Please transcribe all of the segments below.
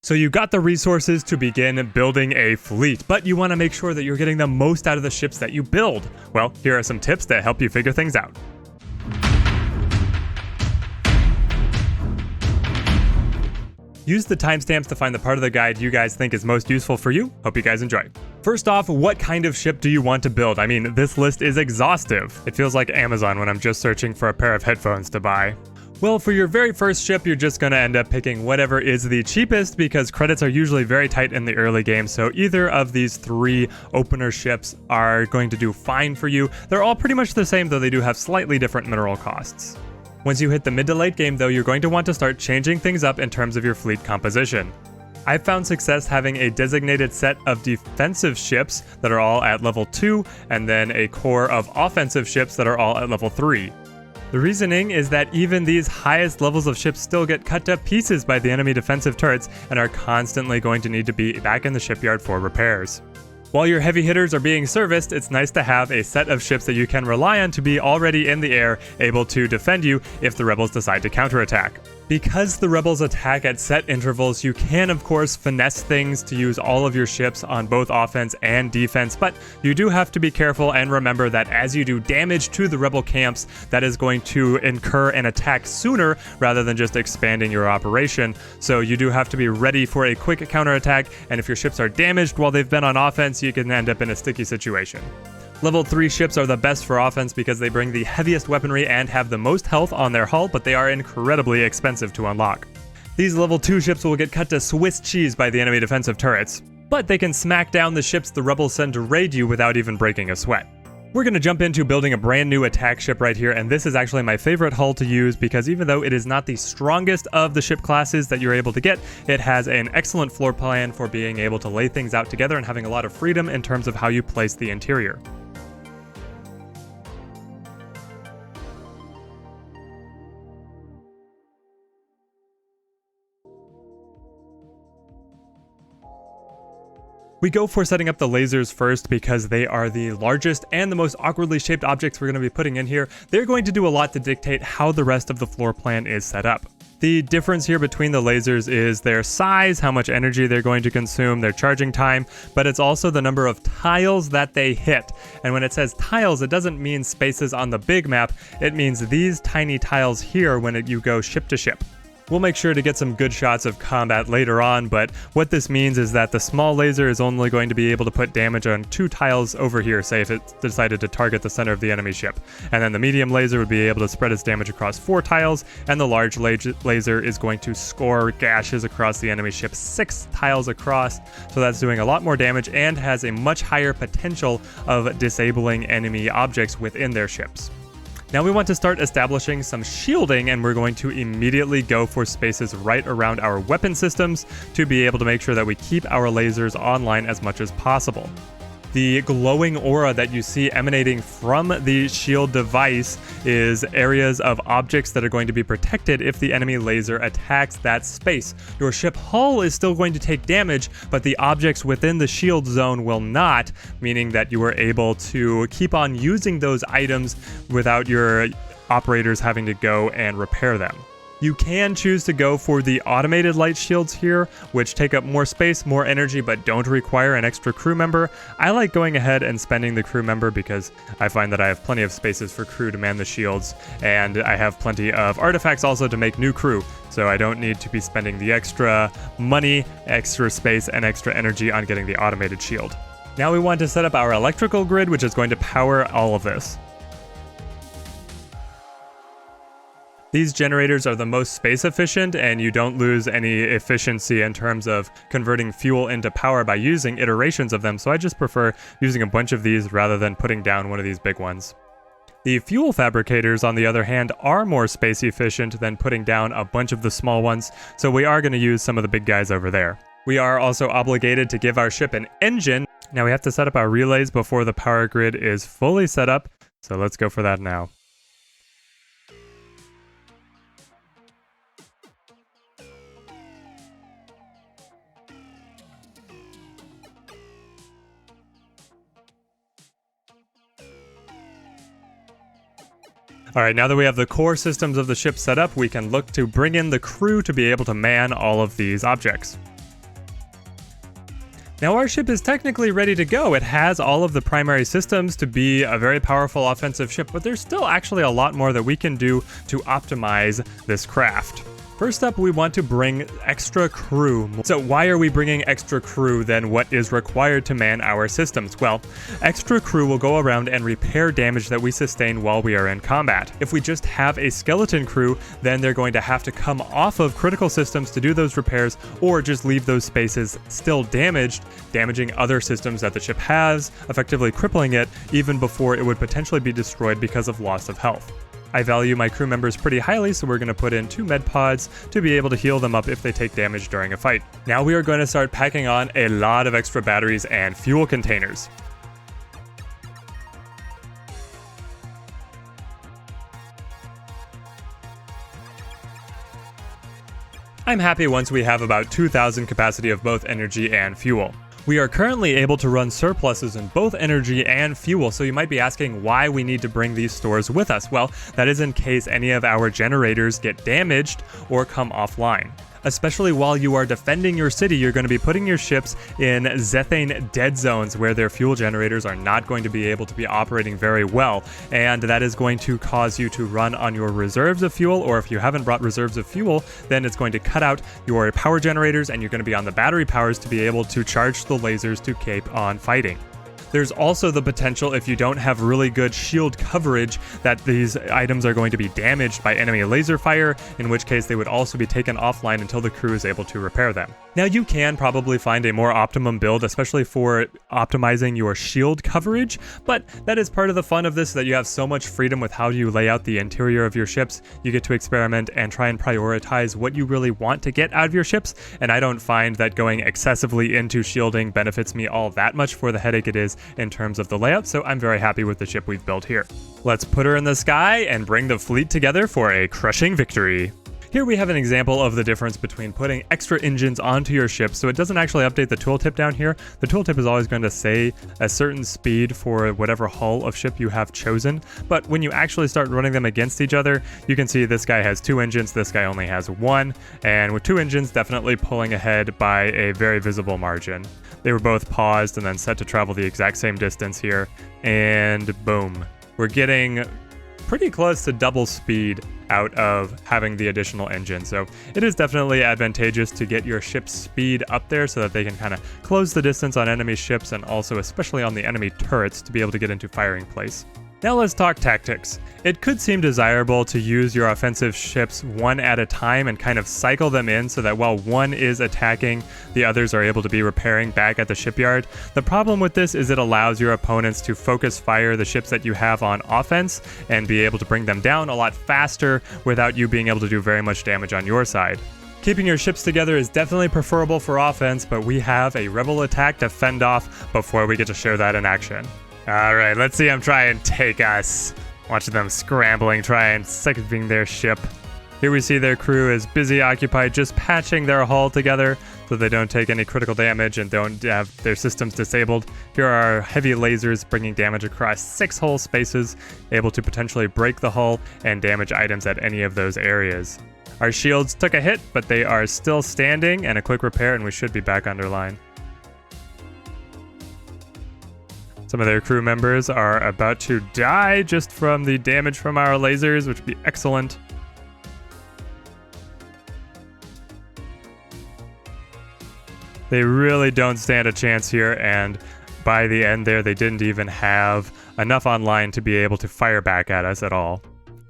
So you got the resources to begin building a fleet, but you want to make sure that you're getting the most out of the ships that you build. Well, here are some tips that help you figure things out. Use the timestamps to find the part of the guide you guys think is most useful for you. Hope you guys enjoy. First off, what kind of ship do you want to build? I mean, this list is exhaustive. It feels like Amazon when I'm just searching for a pair of headphones to buy. Well, for your very first ship, you're just going to end up picking whatever is the cheapest because credits are usually very tight in the early game, so either of these three opener ships are going to do fine for you. They're all pretty much the same, though they do have slightly different mineral costs. Once you hit the mid to late game, though, you're going to want to start changing things up in terms of your fleet composition. I've found success having a designated set of defensive ships that are all at level 2, and then a core of offensive ships that are all at level 3. The reasoning is that even these highest levels of ships still get cut to pieces by the enemy defensive turrets and are constantly going to need to be back in the shipyard for repairs. While your heavy hitters are being serviced, it's nice to have a set of ships that you can rely on to be already in the air, able to defend you if the rebels decide to counterattack. Because the rebels attack at set intervals, you can of course finesse things to use all of your ships on both offense and defense, but you do have to be careful and remember that as you do damage to the rebel camps, that is going to incur an attack sooner rather than just expanding your operation. So you do have to be ready for a quick counterattack, and if your ships are damaged while they've been on offense, you can end up in a sticky situation. Level 3 ships are the best for offense because they bring the heaviest weaponry and have the most health on their hull, but they are incredibly expensive to unlock. These level 2 ships will get cut to Swiss cheese by the enemy defensive turrets, but they can smack down the ships the rebels send to raid you without even breaking a sweat. We're going to jump into building a brand new attack ship right here, and this is actually my favorite hull to use because even though it is not the strongest of the ship classes that you're able to get, it has an excellent floor plan for being able to lay things out together and having a lot of freedom in terms of how you place the interior. We go for setting up the lasers first because they are the largest and the most awkwardly shaped objects we're going to be putting in here. They're going to do a lot to dictate how the rest of the floor plan is set up. The difference here between the lasers is their size, how much energy they're going to consume, their charging time, but it's also the number of tiles that they hit. And when it says tiles, it doesn't mean spaces on the big map, it means these tiny tiles here when you go ship to ship. We'll make sure to get some good shots of combat later on, but what this means is that the small laser is only going to be able to put damage on 2 tiles over here, say if it decided to target the center of the enemy ship. And then the medium laser would be able to spread its damage across 4 tiles, and the large laser is going to score gashes across the enemy ship 6 tiles across, so that's doing a lot more damage and has a much higher potential of disabling enemy objects within their ships. Now we want to start establishing some shielding, and we're going to immediately go for spaces right around our weapon systems to be able to make sure that we keep our lasers online as much as possible. The glowing aura that you see emanating from the shield device is areas of objects that are going to be protected if the enemy laser attacks that space. Your ship hull is still going to take damage, but the objects within the shield zone will not, meaning that you are able to keep on using those items without your operators having to go and repair them. You can choose to go for the automated light shields here, which take up more space, more energy, but don't require an extra crew member. I like going ahead and spending the crew member because I find that I have plenty of spaces for crew to man the shields, and I have plenty of artifacts also to make new crew, so I don't need to be spending the extra money, extra space, and extra energy on getting the automated shield. Now we want to set up our electrical grid, which is going to power all of this. These generators are the most space efficient, and you don't lose any efficiency in terms of converting fuel into power by using iterations of them, so I just prefer using a bunch of these rather than putting down one of these big ones. The fuel fabricators, on the other hand, are more space efficient than putting down a bunch of the small ones, so we are going to use some of the big guys over there. We are also obligated to give our ship an engine. Now we have to set up our relays before the power grid is fully set up, so let's go for that now. Alright, now that we have the core systems of the ship set up, we can look to bring in the crew to be able to man all of these objects. Now our ship is technically ready to go. It has all of the primary systems to be a very powerful offensive ship, but there's still actually a lot more that we can do to optimize this craft. First up, we want to bring extra crew. So why are we bringing extra crew than what is required to man our systems? Well, extra crew will go around and repair damage that we sustain while we are in combat. If we just have a skeleton crew, then they're going to have to come off of critical systems to do those repairs, or just leave those spaces still damaged, damaging other systems that the ship has, effectively crippling it even before it would potentially be destroyed because of loss of health. I value my crew members pretty highly, so we're going to put in 2 med pods to be able to heal them up if they take damage during a fight. Now we are going to start packing on a lot of extra batteries and fuel containers. I'm happy once we have about 2,000 capacity of both energy and fuel. We are currently able to run surpluses in both energy and fuel, so you might be asking why we need to bring these stores with us. Well, that is in case any of our generators get damaged or come offline. Especially while you are defending your city, you're going to be putting your ships in Zethane dead zones where their fuel generators are not going to be able to be operating very well, and that is going to cause you to run on your reserves of fuel, or if you haven't brought reserves of fuel, then it's going to cut out your power generators and you're going to be on the battery powers to be able to charge the lasers to keep on fighting. There's also the potential, if you don't have really good shield coverage, that these items are going to be damaged by enemy laser fire, in which case they would also be taken offline until the crew is able to repair them. Now you can probably find a more optimum build, especially for optimizing your shield coverage, but that is part of the fun of this, that you have so much freedom with how you lay out the interior of your ships. You get to experiment and try and prioritize what you really want to get out of your ships, and I don't find that going excessively into shielding benefits me all that much for the headache it is in terms of the layout, so I'm very happy with the ship we've built here. Let's put her in the sky and bring the fleet together for a crushing victory. Here we have an example of the difference between putting extra engines onto your ship, so it doesn't actually update the tooltip down here. The tooltip is always going to say a certain speed for whatever hull of ship you have chosen, but when you actually start running them against each other, you can see this guy has 2 engines, this guy only has 1, and with 2 engines definitely pulling ahead by a very visible margin. They were both paused and then set to travel the exact same distance here, and boom. We're getting pretty close to double speed out of having the additional engine, so it is definitely advantageous to get your ship's speed up there so that they can kind of close the distance on enemy ships, and also especially on the enemy turrets to be able to get into firing place. Now let's talk tactics. It could seem desirable to use your offensive ships one at a time and kind of cycle them in so that while one is attacking, the others are able to be repairing back at the shipyard. The problem with this is it allows your opponents to focus fire the ships that you have on offense and be able to bring them down a lot faster without you being able to do very much damage on your side. Keeping your ships together is definitely preferable for offense, but we have a rebel attack to fend off before we get to show that in action. Alright, let's see them try and take us. Watch them scrambling, try and saving their ship. Here we see their crew is busy occupied just patching their hull together so they don't take any critical damage and don't have their systems disabled. Here are heavy lasers bringing damage across 6 hull spaces, able to potentially break the hull and damage items at any of those areas. Our shields took a hit, but they are still standing, and a quick repair and we should be back under line. Some of their crew members are about to die just from the damage from our lasers, which would be excellent. They really don't stand a chance here, and by the end there, they didn't even have enough online to be able to fire back at us at all.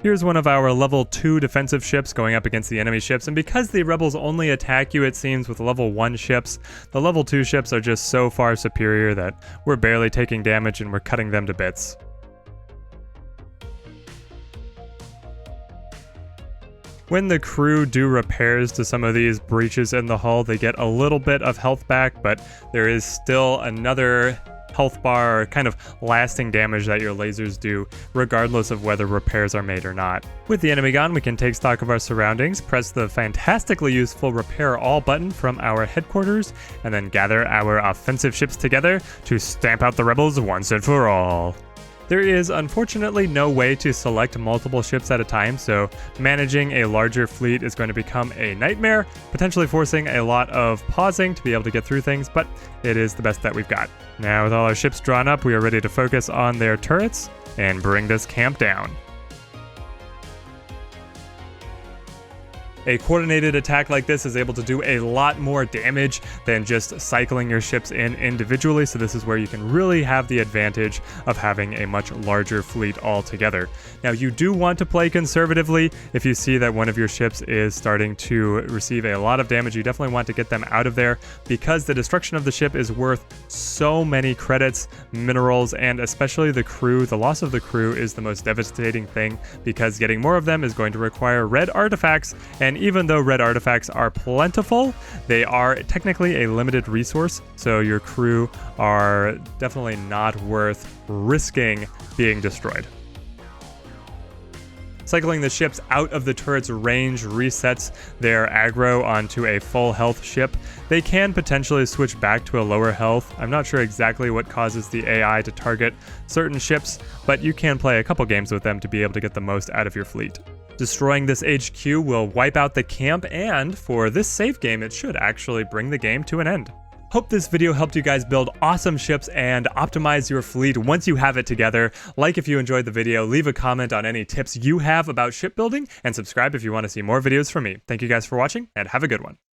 Here's one of our level 2 defensive ships going up against the enemy ships, and because the rebels only attack you, it seems, with level 1 ships, the level 2 ships are just so far superior that we're barely taking damage and we're cutting them to bits. When the crew do repairs to some of these breaches in the hull, they get a little bit of health back, but there is still another health bar or kind of lasting damage that your lasers do, regardless of whether repairs are made or not. With the enemy gone, we can take stock of our surroundings, press the fantastically useful Repair All button from our headquarters, and then gather our offensive ships together to stamp out the rebels once and for all. There is unfortunately no way to select multiple ships at a time, so managing a larger fleet is going to become a nightmare, potentially forcing a lot of pausing to be able to get through things, but it is the best that we've got. Now with all our ships drawn up, we are ready to focus on their turrets and bring this camp down. A coordinated attack like this is able to do a lot more damage than just cycling your ships in individually, so this is where you can really have the advantage of having a much larger fleet altogether. Now you do want to play conservatively. If you see that one of your ships is starting to receive a lot of damage, you definitely want to get them out of there, because the destruction of the ship is worth so many credits, minerals, and especially the crew. The loss of the crew is the most devastating thing, because getting more of them is going to require red artifacts, and even though red artifacts are plentiful, they are technically a limited resource, so your crew are definitely not worth risking being destroyed. Cycling the ships out of the turret's range resets their aggro onto a full health ship. They can potentially switch back to a lower health. I'm not sure exactly what causes the AI to target certain ships, but you can play a couple games with them to be able to get the most out of your fleet. Destroying this HQ will wipe out the camp, and for this save game, it should actually bring the game to an end. Hope this video helped you guys build awesome ships and optimize your fleet once you have it together. Like if you enjoyed the video, leave a comment on any tips you have about shipbuilding, and subscribe if you want to see more videos from me. Thank you guys for watching, and have a good one.